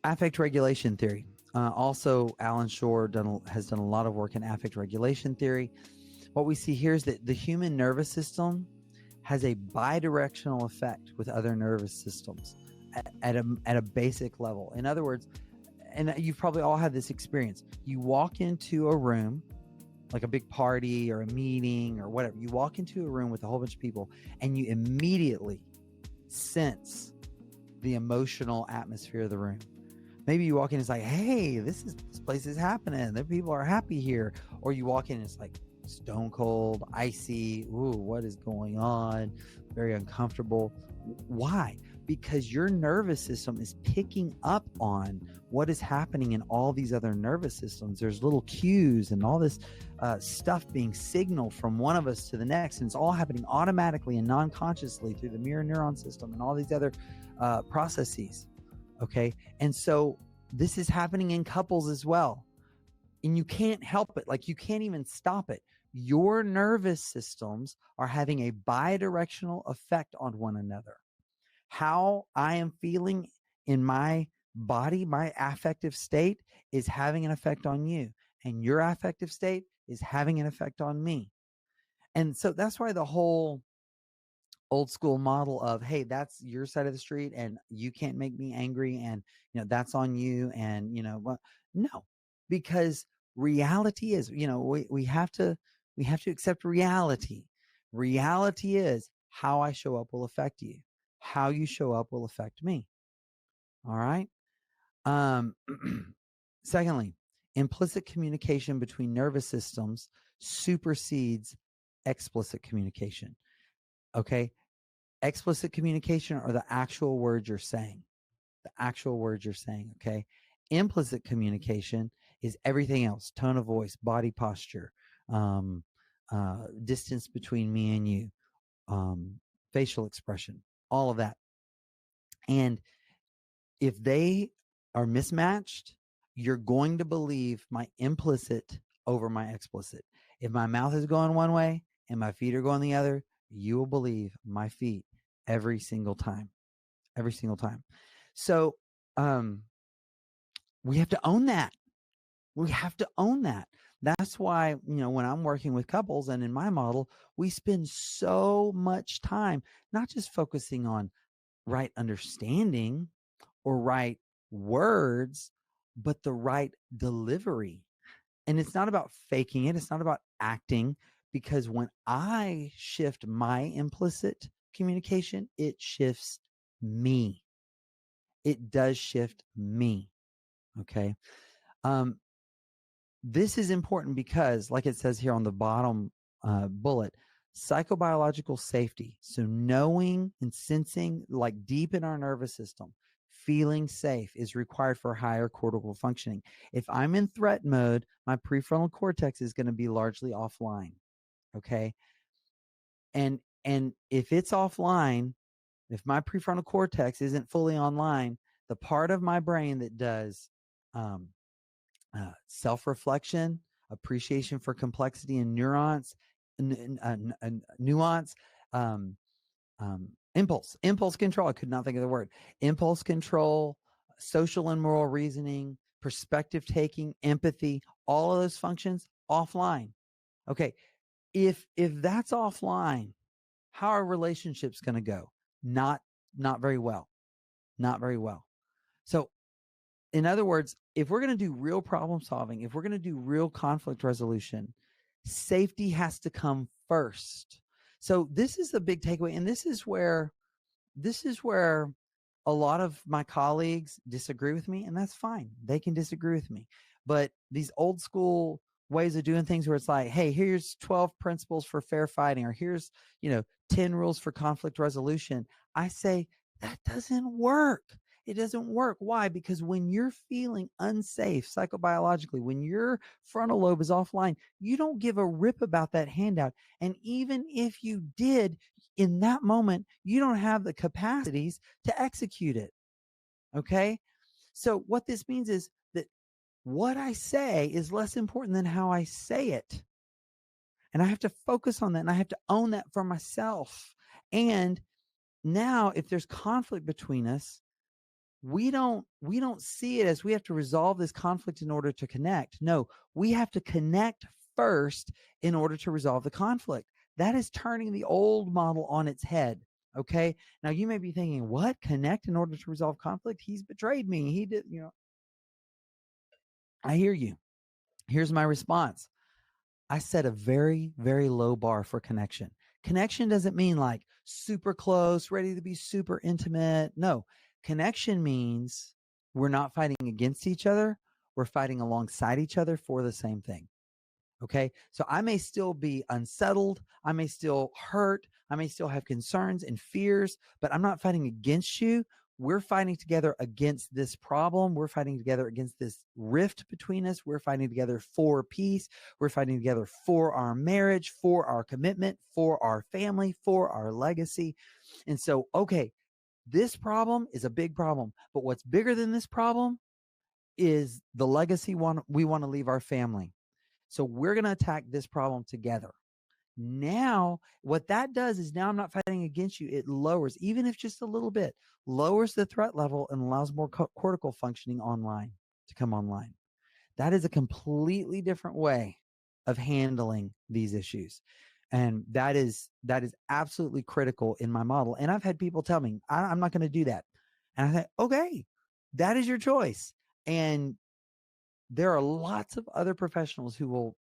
Affect regulation theory. Also, Alan Shore has done a lot of work in affect regulation theory. What we see here is that the human nervous system has a bidirectional effect with other nervous systems at a basic level. In other words, and you've probably all had this experience. You walk into a room, like a big party or a meeting or whatever. You walk into a room with a whole bunch of people and you immediately sense the emotional atmosphere of the room. Maybe you walk in and it's like, hey, this place is happening. The people are happy here. Or you walk in and it's like stone cold, icy. Ooh, what is going on? Very uncomfortable. Why? Because your nervous system is picking up on what is happening in all these other nervous systems. There's little cues and all this stuff being signaled from one of us to the next. And it's all happening automatically and non-consciously through the mirror neuron system and all these other processes. Okay. And so this is happening in couples as well. And you can't help it. Like you can't even stop it. Your nervous systems are having a bidirectional effect on one another. How I am feeling in my body, my affective state is having an effect on you. And your affective state is having an effect on me. And so that's why the whole old school model of, hey, that's your side of the street and you can't make me angry and, that's on you. And, well, no, because reality is, we have to accept reality. Reality is how I show up will affect you. How you show up will affect me. All right. Secondly, implicit communication between nervous systems supersedes explicit communication. Okay. Explicit communication are the actual words you're saying. The actual words you're saying. Okay. Implicit communication is everything else: tone of voice, body posture, distance between me and you, facial expression, all of that. And if they are mismatched, you're going to believe my implicit over my explicit. If my mouth is going one way and my feet are going the other, you will believe my feet every single time. Every single time. So we have to own that. We have to own that. That's why, when I'm working with couples and in my model, we spend so much time not just focusing on right understanding or right words, but the right delivery. And it's not about faking it. It's not about acting, because when I shift my implicit communication, it shifts me. It does shift me. Okay. This is important because, like it says here on the bottom bullet, psychobiological safety. So knowing and sensing, like deep in our nervous system, feeling safe is required for higher cortical functioning. If I'm in threat mode, my prefrontal cortex is going to be largely offline. Okay. And if it's offline, if my prefrontal cortex isn't fully online, the part of my brain that does self-reflection, appreciation for complexity and nuance, impulse control. I could not think of the word. Impulse control, social and moral reasoning, perspective taking, empathy, all of those functions offline. Okay. If that's offline, how are relationships going to go? Not very well. Not very well. So in other words, if we're going to do real problem solving, if we're going to do real conflict resolution, safety has to come first. So this is the big takeaway. And this is where a lot of my colleagues disagree with me, and that's fine. They can disagree with me. But these old school ways of doing things where it's like, hey, here's 12 principles for fair fighting, or here's, 10 rules for conflict resolution. I say that doesn't work. It doesn't work. Why? Because when you're feeling unsafe psychobiologically, when your frontal lobe is offline, you don't give a rip about that handout. And even if you did, in that moment, you don't have the capacities to execute it. Okay? So what this means is that what I say is less important than how I say it. And I have to focus on that, and I have to own that for myself. And now if there's conflict between us, we don't see it as we have to resolve this conflict in order to connect. No, we have to connect first in order to resolve the conflict. That is turning the old model on its head. Okay. Now you may be thinking, what? Connect in order to resolve conflict? He's betrayed me. He did, I hear you. Here's my response. I set a very, very low bar for connection. Connection doesn't mean like super close, ready to be super intimate. No, connection means we're not fighting against each other. We're fighting alongside each other for the same thing. Okay. So I may still be unsettled. I may still hurt. I may still have concerns and fears, but I'm not fighting against you. We're fighting together against this problem. We're fighting together against this rift between us. We're fighting together for peace. We're fighting together for our marriage, for our commitment, for our family, for our legacy. And so, okay, this problem is a big problem, but what's bigger than this problem is the legacy we want to leave our family. So we're going to attack this problem together. Now, what that does is now I'm not fighting against you. It lowers, even if just a little bit, lowers the threat level and allows more cortical functioning to come online. That is a completely different way of handling these issues. And that is absolutely critical in my model. And I've had people tell me, I'm not going to do that. And I say, okay, that is your choice. And there are lots of other professionals who will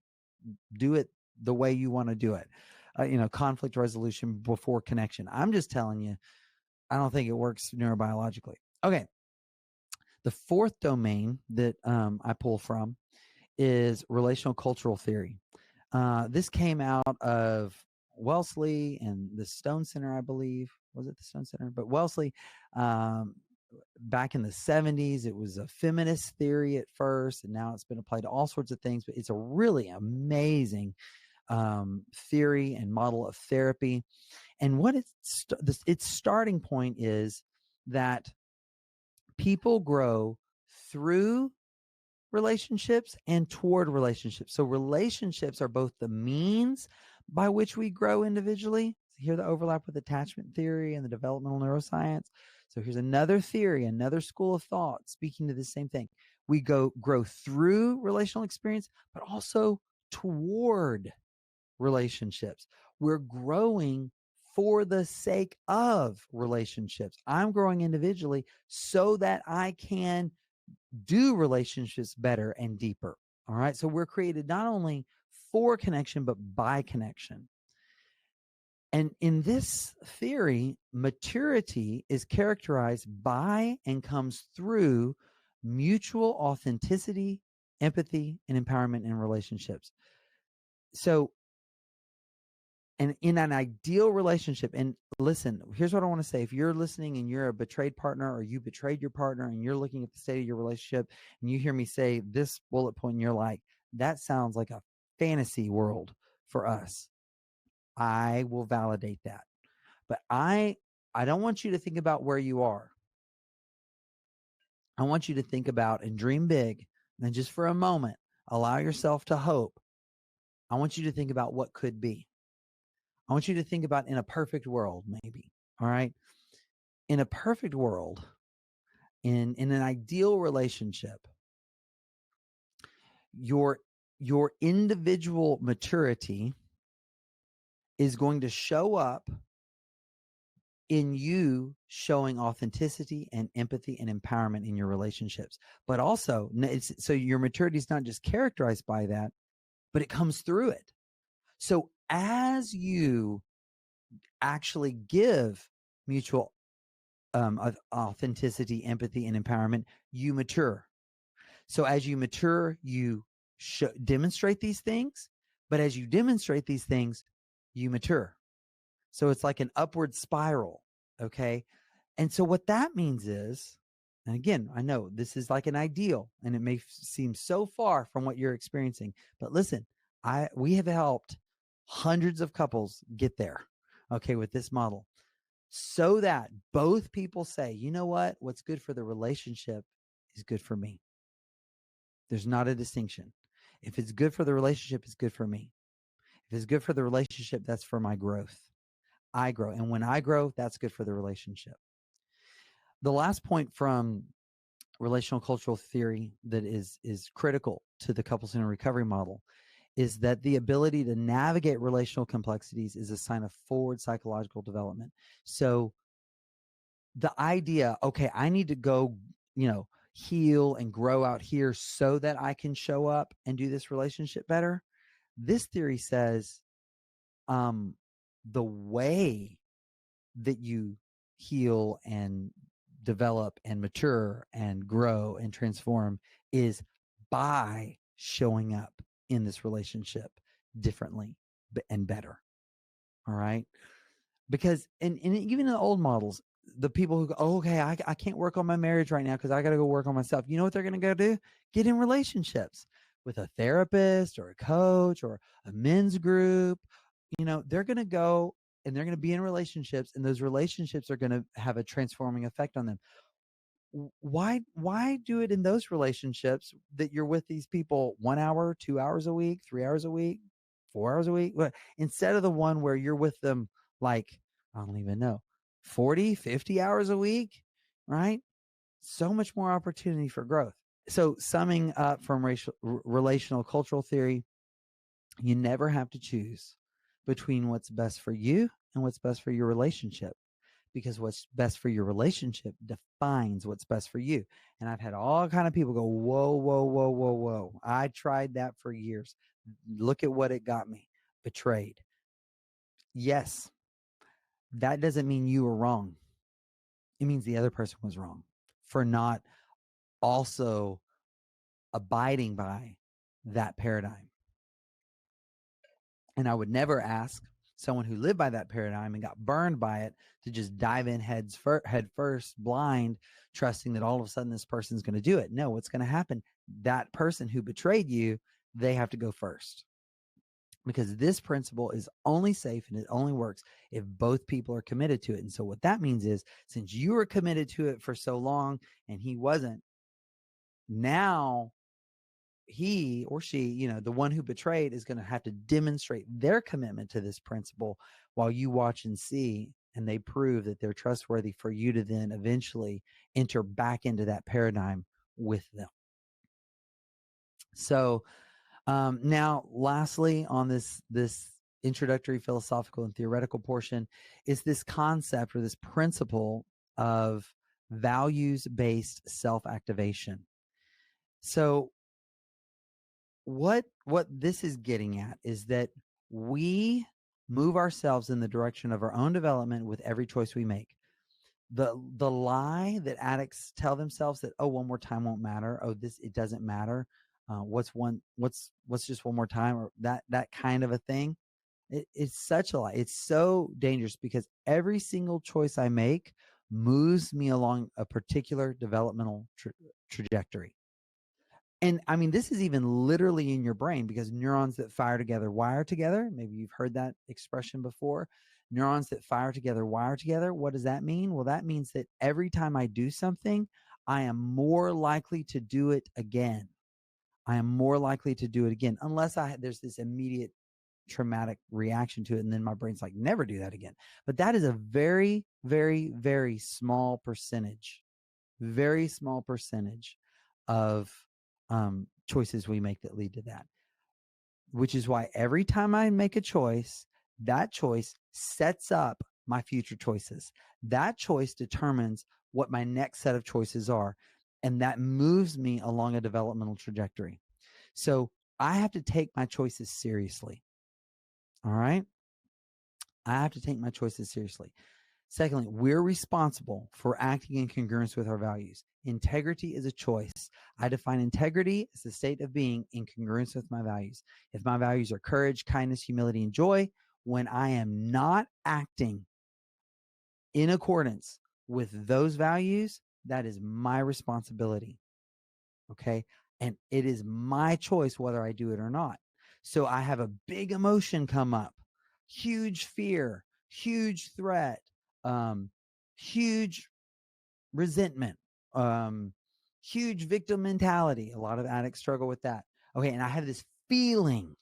do it the way you want to do it. Conflict resolution before connection. I'm just telling you, I don't think it works neurobiologically. Okay. The fourth domain that I pull from is relational cultural theory. This came out of Wellesley and the Stone Center, I believe. Was it the Stone Center? But Wellesley, back in the 70s, it was a feminist theory at first, and now it's been applied to all sorts of things. But it's a really amazing theory and model of therapy. And what its starting point is that people grow through relationships and toward relationships. So relationships are both the means by which we grow individually. So here the overlap with attachment theory and the developmental neuroscience. So here's another theory, another school of thought speaking to the same thing. We grow through relational experience, but also toward relationships. We're growing for the sake of relationships. I'm growing individually so that I can do relationships better and deeper. All right. So we're created not only for connection, but by connection. And in this theory, maturity is characterized by and comes through mutual authenticity, empathy, and empowerment in relationships. So, and in an ideal relationship, and listen, here's what I want to say. If you're listening and you're a betrayed partner, or you betrayed your partner, and you're looking at the state of your relationship, and you hear me say this bullet point, and you're like, that sounds like a fantasy world for us, I will validate that. But I don't want you to think about where you are. I want you to think about and dream big. And then just for a moment, allow yourself to hope. I want you to think about what could be. I want you to think about in a perfect world, maybe. All right. In a perfect world, in an ideal relationship, your individual maturity is going to show up in you showing authenticity and empathy and empowerment in your relationships. But also, so your maturity is not just characterized by that, but it comes through it. So as you actually give mutual authenticity, empathy, and empowerment, you mature. So as you mature, you demonstrate these things, but as you demonstrate these things, you mature. So it's like an upward spiral. Okay. And so what that means is, and again, I know this is like an ideal and it may seem so far from what you're experiencing, but listen, we have helped hundreds of couples get there. Okay. With this model, so that both people say, you know what, what's good for the relationship is good for me. There's not a distinction. If it's good for the relationship, it's good for me. If it's good for the relationship, that's for my growth. I grow. And when I grow, that's good for the relationship. The last point from relational cultural theory that is critical to the couples-centered recovery model is that the ability to navigate relational complexities is a sign of forward psychological development. So the idea, okay, I need to go, heal and grow out here so that I can show up and do this relationship better. This theory says the way that you heal and develop and mature and grow and transform is by showing up in this relationship differently and better. All right. Because and even in the old models, the people who go, oh, okay, I can't work on my marriage right now because I got to go work on myself. You know what they're going to go do? Get in relationships with a therapist or a coach or a men's group. They're going to go and they're going to be in relationships, and those relationships are going to have a transforming effect on them. Why do it in those relationships that you're with these people 1 hour, 2 hours a week, 3 hours a week, 4 hours a week, instead of the one where you're with them like, I don't even know, 40, 50 hours a week, right? So much more opportunity for growth. So summing up from relational cultural theory, you never have to choose between what's best for you and what's best for your relationship, because what's best for your relationship defines what's best for you. And I've had all kind of people go, whoa, whoa, whoa, whoa, whoa. I tried that for years. Look at what it got me. Betrayed. Yes, that doesn't mean you were wrong. It means the other person was wrong for not also abiding by that paradigm. And I would never ask someone who lived by that paradigm and got burned by it to just dive in head first, blind, trusting that all of a sudden this person's going to do it. No, what's going to happen? That person who betrayed you, they have to go first, because this principle is only safe and it only works if both people are committed to it. And so what that means is, since you were committed to it for so long and he wasn't, now he or she, the one who betrayed, is going to have to demonstrate their commitment to this principle while you watch and see, and they prove that they're trustworthy for you to then eventually enter back into that paradigm with them. So now lastly on this introductory philosophical and theoretical portion is this concept or this principle of values-based self-activation. So what this is getting at is that we move ourselves in the direction of our own development with every choice we make. The lie that addicts tell themselves, that, oh, one more time won't matter, oh, it doesn't matter, what's just one more time, or that kind of a thing, it's such a lie. It's so dangerous, because every single choice I make moves me along a particular developmental trajectory. And I mean, this is even literally in your brain, because neurons that fire together wire together. Maybe you've heard that expression before. Neurons that fire together wire together. What does that mean? Well, that means that every time I do something, I am more likely to do it again. I am more likely to do it again, unless there's this immediate traumatic reaction to it, and then my brain's like, never do that again. But that is a very, very, very small percentage of choices we make that lead to that, which is why every time I make a choice, that choice sets up my future choices. That choice determines what my next set of choices are, and that moves me along a developmental trajectory. So I have to take my choices seriously. All right? I have to take my choices seriously. Secondly, we're responsible for acting in congruence with our values. Integrity is a choice. I define integrity as the state of being in congruence with my values. If my values are courage, kindness, humility, and joy, when I am not acting in accordance with those values, that is my responsibility. Okay? And it is my choice whether I do it or not. So I have a big emotion come up, huge fear, huge threat, huge resentment, huge victim mentality. A lot of addicts struggle with that. Okay, and I have this feeling,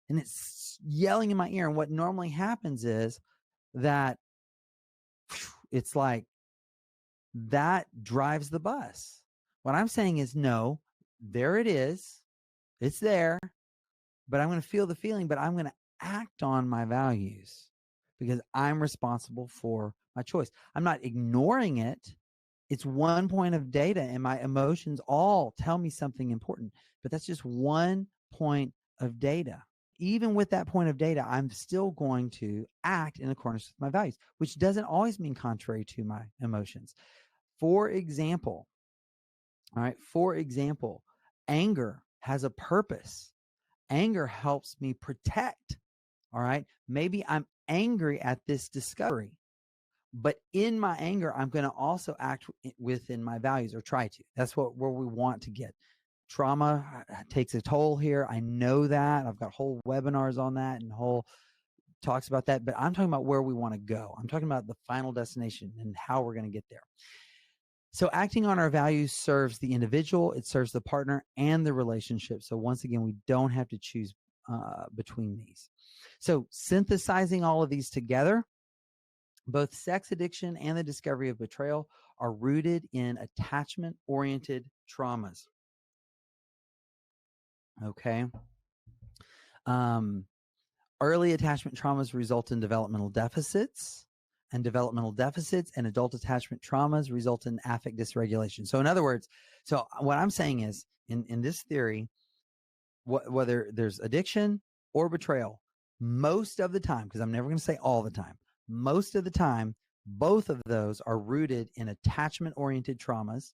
and it's yelling in my ear. And what normally happens is that it's like that drives the bus. What I'm saying is, no, there it is. It's there, but I'm going to feel the feeling, but I'm going to act on my values because I'm responsible for my choice. I'm not ignoring it. It's one point of data, and my emotions all tell me something important, but that's just one point of data. Even with that point of data, I'm still going to act in accordance with my values, which doesn't always mean contrary to my emotions. For example, anger has a purpose. Anger helps me protect. All right. Maybe I'm angry at this discovery, but in my anger, I'm going to also act within my values, or try to. That's where we want to get. Trauma takes a toll here. I know that. I've got whole webinars on that and whole talks about that, but I'm talking about where we want to go. I'm talking about the final destination and how we're going to get there. So acting on our values serves the individual, it serves the partner and the relationship. So once again, we don't have to choose between these. So synthesizing all of these together, both sex addiction and the discovery of betrayal are rooted in attachment-oriented traumas. Okay. Early attachment traumas result in developmental deficits, and adult attachment traumas result in affect dysregulation. So in other words, so what I'm saying is, in this theory, whether there's addiction or betrayal, most of the time, because I'm never going to say all the time, most of the time, both of those are rooted in attachment-oriented traumas.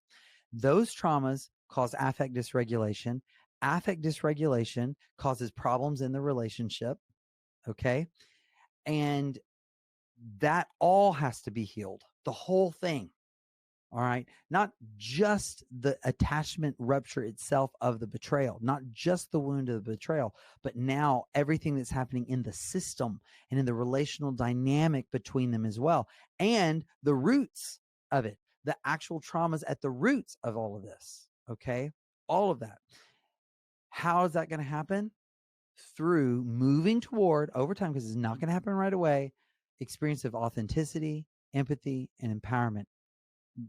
Those traumas cause affect dysregulation. Affect dysregulation causes problems in the relationship. Okay. And that all has to be healed, the whole thing. All right. Not just the attachment rupture itself of the betrayal, not just the wound of the betrayal, but now everything that's happening in the system and in the relational dynamic between them as well. And the roots of it, the actual traumas at the roots of all of this. Okay. All of that. How is that going to happen? Through moving toward, over time, because it's not going to happen right away, experience of authenticity, empathy, and empowerment,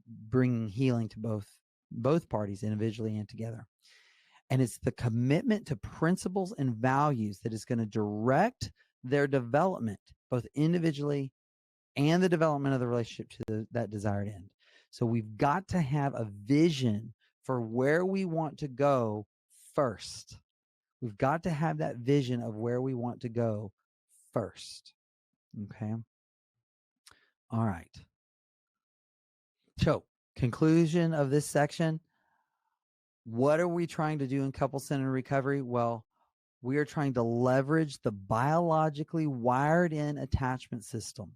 bringing healing to both parties individually and together. And it's the commitment to principles and values that is going to direct their development, both individually and the development of the relationship to that desired end. So we've got to have a vision for where we want to go first. We've got to have that vision of where we want to go first. Okay. All right. So, conclusion of this section. What are we trying to do in couple-centered recovery? Well, we are trying to leverage the biologically wired-in attachment system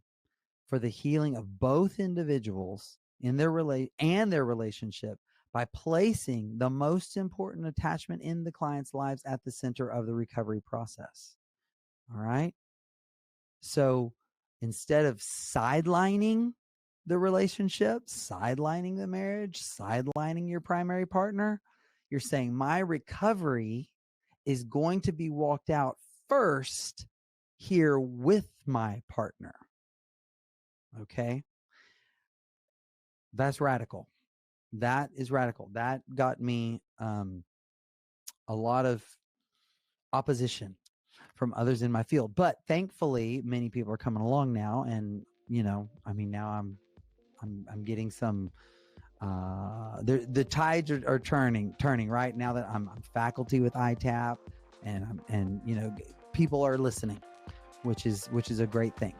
for the healing of both individuals in their relationship by placing the most important attachment in the client's lives at the center of the recovery process. All right. So instead of sidelining the relationship, sidelining the marriage, sidelining your primary partner, you're saying my recovery is going to be walked out first here with my partner. Okay. That's radical. That is radical. That got me a lot of opposition from others in my field, but thankfully many people are coming along now, and now I'm getting some the tides are turning right now that I'm faculty with ITAP, and people are listening, which is a great thing.